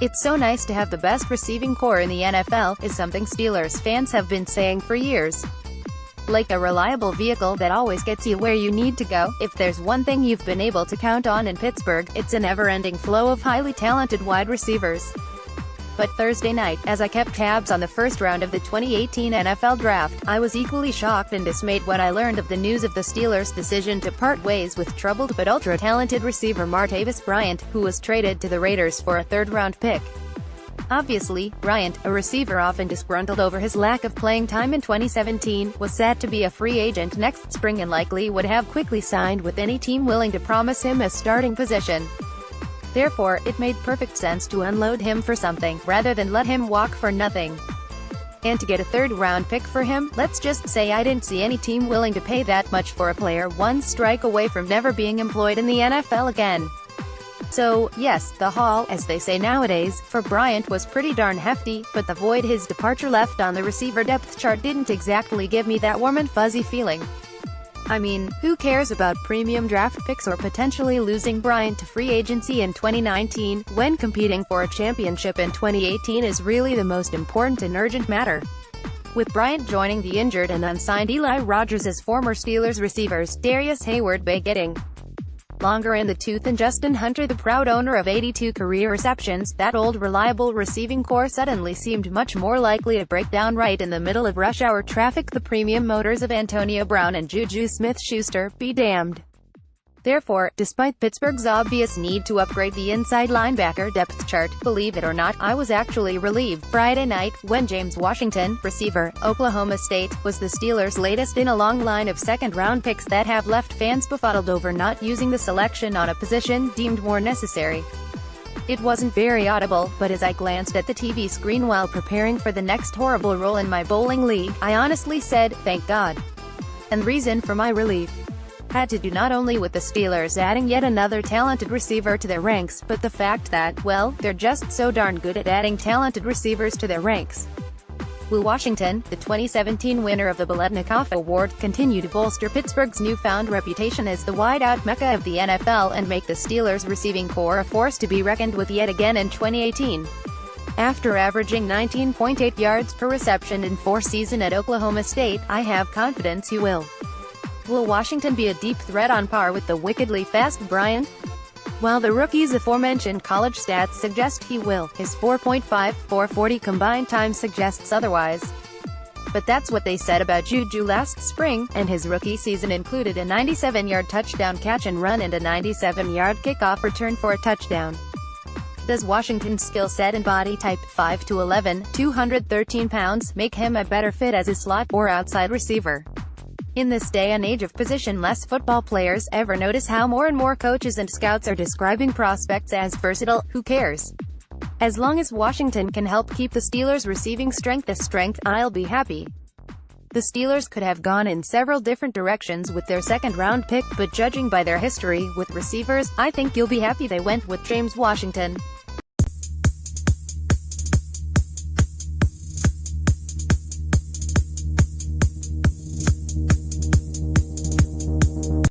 It's so nice to have the best receiving core in the NFL, is something Steelers fans have been saying for years. Like a reliable vehicle that always gets you where you need to go. If there's one thing you've been able to count on in Pittsburgh, it's a never-ending flow of highly talented wide receivers. But Thursday night, as I kept tabs on the first round of the 2018 NFL Draft, I was equally shocked and dismayed when I learned of the news of the Steelers' decision to part ways with troubled but ultra-talented receiver Martavis Bryant, who was traded to the Raiders for a third-round pick. Obviously, Bryant, a receiver often disgruntled over his lack of playing time in 2017, was set to be a free agent next spring and likely would have quickly signed with any team willing to promise him a starting position. Therefore, it made perfect sense to unload him for something, rather than let him walk for nothing. And to get a third-round pick for him, let's just say I didn't see any team willing to pay that much for a player one strike away from never being employed in the NFL again. So, yes, the haul, as they say nowadays, for Bryant was pretty darn hefty, but the void his departure left on the receiver depth chart didn't exactly give me that warm and fuzzy feeling. I mean, who cares about premium draft picks or potentially losing Bryant to free agency in 2019, when competing for a championship in 2018 is really the most important and urgent matter? With Bryant joining the injured and unsigned Eli Rogers' former Steelers receivers, Darius Heyward-Bey getting longer in the tooth and Justin Hunter the proud owner of 82 career receptions, that old reliable receiving core suddenly seemed much more likely to break down right in the middle of rush hour traffic. The premium motors of Antonio Brown and Juju Smith-Schuster, be damned. Therefore, despite Pittsburgh's obvious need to upgrade the inside linebacker depth chart, believe it or not, I was actually relieved Friday night, when James Washington, receiver, Oklahoma State, was the Steelers' latest in a long line of second-round picks that have left fans befuddled over not using the selection on a position deemed more necessary. It wasn't very audible, but as I glanced at the TV screen while preparing for the next horrible role in my bowling league, I honestly said, thank God. And the reason for my relief had to do not only with the Steelers adding yet another talented receiver to their ranks, but the fact that, well, they're just so darn good at adding talented receivers to their ranks. Will Washington, the 2017 winner of the Biletnikoff Award, continue to bolster Pittsburgh's newfound reputation as the wideout mecca of the NFL and make the Steelers' receiving core a force to be reckoned with yet again in 2018? After averaging 19.8 yards per reception in 4 seasons at Oklahoma State, I have confidence he will. Will Washington be a deep threat on par with the wickedly fast Bryant? While the rookie's aforementioned college stats suggest he will, his 4.5440 combined time suggests otherwise. But that's what they said about Juju last spring, and his rookie season included a 97-yard touchdown catch and run and a 97-yard kickoff return for a touchdown. Does Washington's skill set and body type, 5'11", 213 pounds, make him a better fit as a slot or outside receiver? In this day and age of position-less football players, ever notice how more and more coaches and scouts are describing prospects as versatile? Who cares? As long as Washington can help keep the Steelers' receiving strength a strength, I'll be happy. The Steelers could have gone in several different directions with their second-round pick, but judging by their history with receivers, I think you'll be happy they went with James Washington.